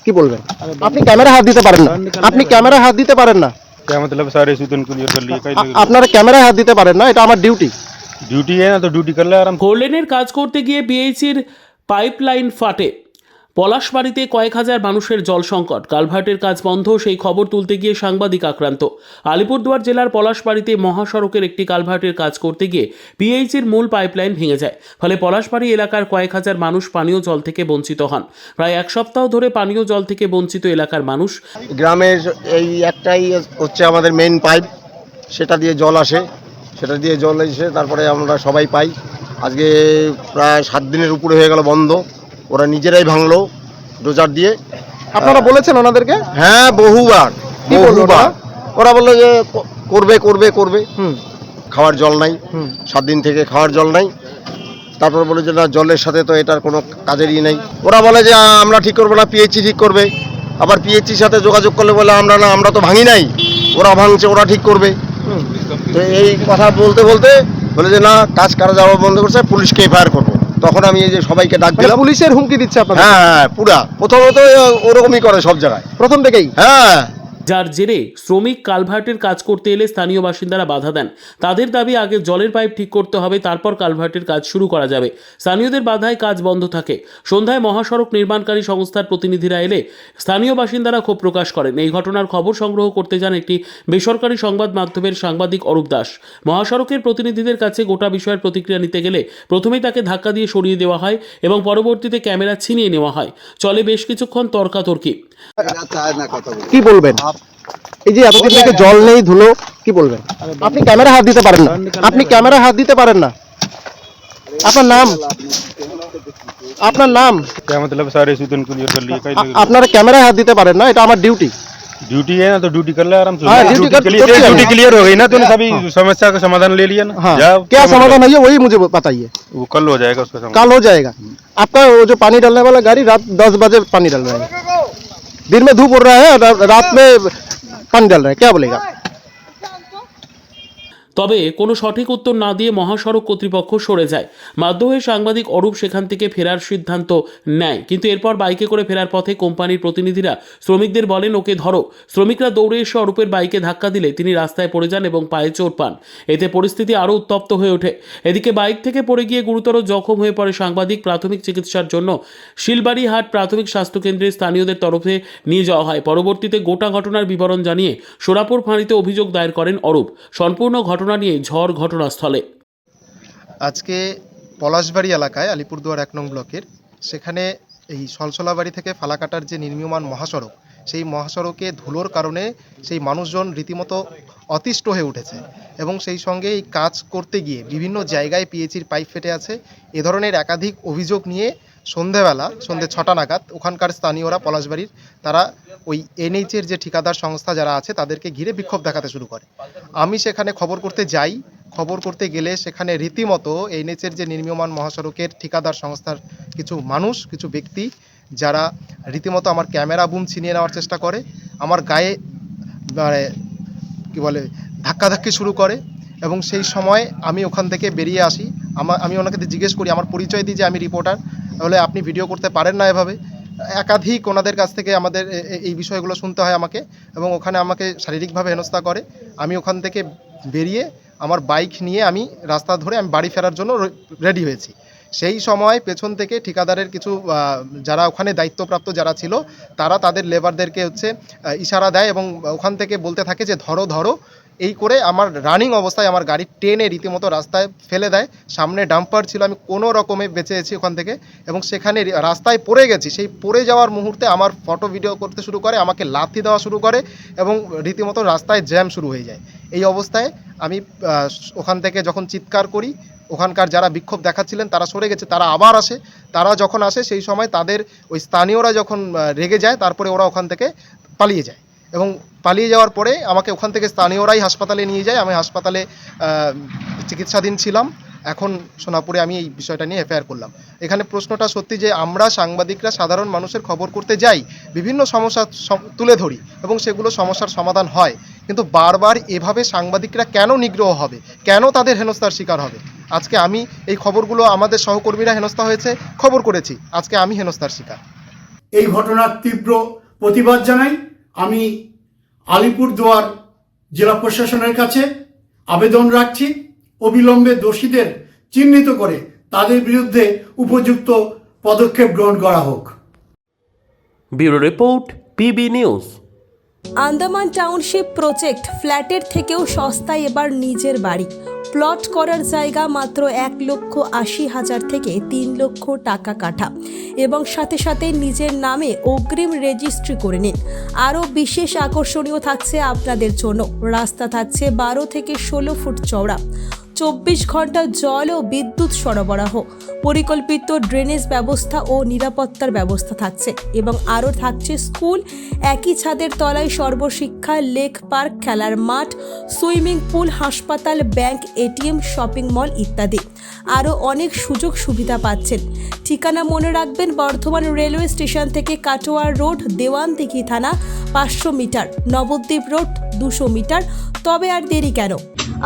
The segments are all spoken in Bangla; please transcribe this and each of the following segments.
কি বলবেন? আপনি ক্যামেরা হাত দিতে পারেন না, আপনি ক্যামেরা হাত দিতে পারেন না। क्या मतलब सारे सूतन क्लियर कर लिए कहीं আপনারা ক্যামেরায় হাত দিতে পারেন না, এটা আমার ডিউটি। ड्यूटी है ना तो ड्यूटी कर ले आराम से। ফোরলেনের কাজ করতে গিয়ে বিএইচির পাইপলাইন ফাটে, পলাশবাড়িতে কয়েক হাজার মানুষের জল সংকট, কালভার্টের কাজ বন্ধ, সেই খবর তুলতে গিয়ে সাংবাদিক আক্রান্ত। আলিপুরদুয়ার জেলার পলাশবাড়িতে মহাসড়কের একটি কালভার্টের কাজ করতে গিয়ে পিএইচির মূল পাইপলাইন ভেঙে যায়, ফলে পলাশবাড়ি এলাকার কয়েক হাজার মানুষ পানীয় জল থেকে বঞ্চিত হন। প্রায় এক সপ্তাহ ধরে পানীয় জল থেকে বঞ্চিত এলাকার মানুষ। গ্রামের এই একটাই হচ্ছে আমাদের মেইন পাইপ, সেটা দিয়ে জল আসে, সেটা দিয়ে জল এসে তারপরে আমরা সবাই পাই। আজকে প্রায় 7 দিনের উপরে হয়ে গেল বন্ধ, ওরা নিজেরাই ভাঙলো ডোজার দিয়ে। আপনারা বলেছেন ওনাদেরকে? হ্যাঁ, বহুবার কি বললো ওরা? ওরা বললো যে করবে করবে করবে। হুম খাওয়ার জল নাই, হুম 7 দিন থেকে খাওয়ার জল নাই। তারপর বলে যে না, জলের সাথে তো এটার কোনো কাজেরই নাই। ওরা বলে যে আমরা ঠিক করবো না, পিএইচি ঠিক করবে। আবার পিএইচির সাথে যোগাযোগ করলে বলে আমরা না, আমরা তো ভাঙি নাই, ওরা ভাঙছে, ওরা ঠিক করবে। তো এই কথা বলতে বলতে বলে যে না, কাজ করা যাওয়া বন্ধ করছে, পুলিশকে এফআইআর করবো। তখন আমি এই যে সবাইকে ডাক দিলাম। পুলিশের হুমকি দিচ্ছে আপনাদের? হ্যাঁ হ্যাঁ, পুরা প্রথমত ওরকমই করে সব জায়গায়, প্রথম থেকেই? হ্যাঁ। যার জেরে শ্রমিক কালভার্টের কাজ করতে এলে স্থানীয় বাসিন্দারা বাধা দেন। তাদের দাবি আগে জলের পাইপ ঠিক করতে হবে, তারপর কালভার্টের কাজ শুরু করা যাবে। স্থানীয়দের বাধায় কাজ বন্ধ থাকে। সন্ধ্যায় মহাসড়ক নির্মাণকারী সংস্থার প্রতিনিধিরা এলে স্থানীয় বাসিন্দারা ক্ষোভ প্রকাশ করেন। এই ঘটনার খবর সংগ্রহ করতে যান একটি বেসরকারি সংবাদ মাধ্যমের সাংবাদিক অরূপ দাস। মহাসড়কের প্রতিনিধিদের কাছে গোটা বিষয়ের প্রতিক্রিয়া নিতে গেলে প্রথমেই তাকে ধাক্কা দিয়ে সরিয়ে দেওয়া হয় এবং পরবর্তীতে ক্যামেরা ছিনিয়ে নেওয়া হয়। চলে বেশ কিছুক্ষণ তর্কাতর্কি। কি বলবেন? এই যে এতদিন থেকে জল নেই, ধুলো, কি বলবেন? আপনি ক্যামেরা হাত দিতে পারেন না, আপনি ক্যামেরা হাত দিতে পারেন না। আপনার নাম? আপনার নাম? क्या मतलब सारे सूतन क्लियर कर लिए कहीं আপনারা ক্যামেরায় হাত দিতে পারেন না, এটা আমার ডিউটি। ड्यूटी है ना तो ड्यूटी कर ले आराम से। हाँ, ड्यूटी कर सकते हैं। ड्यूटी क्लियर हो गई ना, तूने सभी समस्या का समाधान ले लिया ना। हाँ, जाओ, क्या समाधान है वही मुझे बताइए। वो कल हो जाएगा उसका समाधान। कल हो जाएगा। आपका वो जो पानी डालने वाला गाड़ी रात 10 बजे पानी डाल रहा है, दिन में धूप उड़ रहा है, रात में पानी डाल रहा है, क्या बोलेगा? তবে কোনো সঠিক উত্তর না দিয়ে মহাসড়ক কর্তৃপক্ষ সরে যায়। বাধ্য হয়ে সাংবাদিক অরূপ সেখান থেকে ফেরার সিদ্ধান্ত নেয়, কিন্তু এরপর বাইকে করে ফেরার পথে কোম্পানির প্রতিনিধিরা শ্রমিকদের বলেন ওকে ধরো। শ্রমিকরা দৌড়ে এসে অরূপের বাইকে ধাক্কা দিলে তিনি রাস্তায় পড়ে যান এবং পায়ে চোট পান। এতে পরিস্থিতি আরও উত্তপ্ত হয়ে ওঠে। এদিকে বাইক থেকে পড়ে গিয়ে গুরুতর জখম হয়ে পড়ে সাংবাদিক। প্রাথমিক চিকিৎসার জন্য শিলবাড়িহাট প্রাথমিক স্বাস্থ্যকেন্দ্রে স্থানীয়দের তরফে নিয়ে যাওয়া হয়। পরবর্তীতে গোটা ঘটনার বিবরণ জানিয়ে সোনাপুর ফাঁড়িতে অভিযোগ দায়ের করেন অরূপ। সম্পূর্ণ ঘটনা নিয়ে ঝড় ঘটনাস্থলে। আজকে পলাশবাড়ি এলাকায় আলিপুরদুয়ার 1 নং ব্লকের সেখানে এই সলসলাবাড়ি থেকে ফালাকাটার যে নির্মীয়মান মহাসড়ক, সেই মহাসড়কে ধুলোর কারণে সেই মানুষজন রীতিমতো অতিষ্ঠ হয়ে উঠেছে এবং সেই সঙ্গে এই কাজ করতে গিয়ে বিভিন্ন জায়গায় পিএইচির পাইপ ফেটে আছে। এ ধরনের একাধিক অভিযোগ নিয়ে সন্ধে 6টা নাগাদ ওখানকার স্থানীয়রা পলাশবাড়ির তারা ওই এনএইচের যে ঠিকাদার সংস্থা যারা আছে তাদেরকে ঘিরে বিক্ষোভ দেখাতে শুরু করে। আমি সেখানে খবর করতে যাই। খবর করতে গেলে সেখানে রীতিমতো এনএইচের যে নির্মীয়মান মহাসড়কের ঠিকাদার সংস্থার কিছু মানুষ, কিছু ব্যক্তি যারা রীতিমতো আমার ক্যামেরা বুম ছিনিয়ে নেওয়ার চেষ্টা করে, আমার গায়ে মানে কী বলে ধাক্কাধাক্কি শুরু করে এবং সেই সময় আমি ওখান থেকে বেরিয়ে আসি। আমি ওনাকে জিজ্ঞেস করি, আমার পরিচয় দিই যে আমি রিপোর্টার, তাহলে আপনি ভিডিও করতে পারেন না এভাবে। একাধিক ওনাদের কাছ থেকে আমাদের এই বিষয়গুলো শুনতে হয় আমাকে এবং ওখানে আমাকে শারীরিকভাবে হেনস্থা করে। আমি ওখান থেকে বেরিয়ে আমার বাইক নিয়ে আমি রাস্তা ধরে আমি বাড়ি ফেরার জন্য রেডি হয়েছি। সেই সময় পেছন থেকে ঠিকাদারের কিছু যারা ওখানে দায়িত্বপ্রাপ্ত যারা ছিল তারা তাদের লেবারদেরকে ইশারা দেয় এবং ওখান থেকে বলতে থাকে যে ধরো ধরো। এই করে আমার রানিং অবস্থায় আমার গাড়ি টেনে রীতিমতো রাস্তায় ফেলে দেয়। সামনে ডাম্পার ছিল, আমি কোনো রকমে বেঁচেছি ওখান থেকে এবং সেখানে রাস্তায় পড়ে গেছি। সেই পড়ে যাওয়ার মুহূর্তে আমার ফটো ভিডিও করতে শুরু করে, আমাকে লাথি দেওয়া শুরু করে এবং রীতিমতো রাস্তায় জ্যাম শুরু হয়ে যায়। এই অবস্থায় আমি ওখান থেকে যখন চিৎকার করি, ওখানকার যারা বিক্ষোভ দেখাচ্ছিলেন তারা সরে গেছে, তারা আবার আসে। তারা যখন আসে সেই সময় তাদের ওই স্থানীয়রা যখন রেগে যায়, তারপরে ওরা ওখান থেকে পালিয়ে যায় এবং পালিয়ে যাওয়ার পরে আমাকে ওখান থেকে স্থানীয়রাই হাসপাতালে নিয়ে যায়। আমি হাসপাতালে চিকিৎসাধীন ছিলাম। এখন সোনাপুরে আমি এই বিষয়টা নিয়ে এফআইআর করলাম। এখানে প্রশ্নটা সত্যি যে আমরা সাংবাদিকরা সাধারণ মানুষের খবর করতে যাই, বিভিন্ন সমস্যা তুলে ধরি এবং সেগুলো সমস্যার সমাধান হয়, কিন্তু বারবার এভাবে সাংবাদিকরা কেন নিগ্রহ হবে, কেন তাদের হেনস্থার শিকার হবে? আজকে আমি এই খবরগুলো আমাদের সহকর্মীরা হেনস্থা হয়েছে খবর করেছি, আজকে আমি হেনস্থার শিকার। এই ঘটনার তীব্র প্রতিবাদ জানাই। আমি আলিপুরদুয়ার জেলা প্রশাসনের কাছে আবেদন রাখছি অবিলম্বে দোষীদের চিহ্নিত করে তাদের বিরুদ্ধে উপযুক্ত পদক্ষেপ গ্রহণ করা হোক। Bureau report, PB news. Andaman township project ফ্ল্যাটের থেকেও সস্তায় এবার নিজের বাড়ি। প্লট করার জায়গা মাত্র 1,80,000 থেকে 3 লক্ষ টাকা কাঠা এবং সাথে সাথে নিজের নামে অগ্রিম রেজিস্ট্রি করে নিন। আরও বিশেষ আকর্ষণীয় থাকছে আপনাদের জন্য, রাস্তা থাকছে 12 থেকে 16 ফুট চওড়া, 24 ঘন্টা জল ও বিদ্যুৎ সরবরাহ, পরিকল্পিত ড্রেনেজ ব্যবস্থা ও নিরাপত্তার ব্যবস্থা থাকছে এবং আরও থাকছে স্কুল, একই ছাদের তলায় সর্বশিক্ষা, লেক পার্ক, খেলার মাঠ, সুইমিং পুল, হাসপাতাল, ব্যাংক, এটিএম, শপিং মল ইত্যাদি। আরও অনেক সুযোগ সুবিধা পাচ্ছেন। ঠিকানা মনে রাখবেন, বর্ধমান রেলওয়ে স্টেশন থেকে কাটোয়ার রোড, দেওয়ানদিঘি থানা 500 মিটার, নবদ্বীপ রোড 200 মিটার। তবে আর দেরি কেন,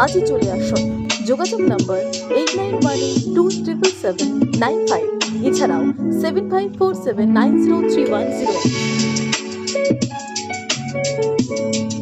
আজই চলে আসুন। যোগাযোগ নম্বর 8912777795, এছাড়াও 7547903108।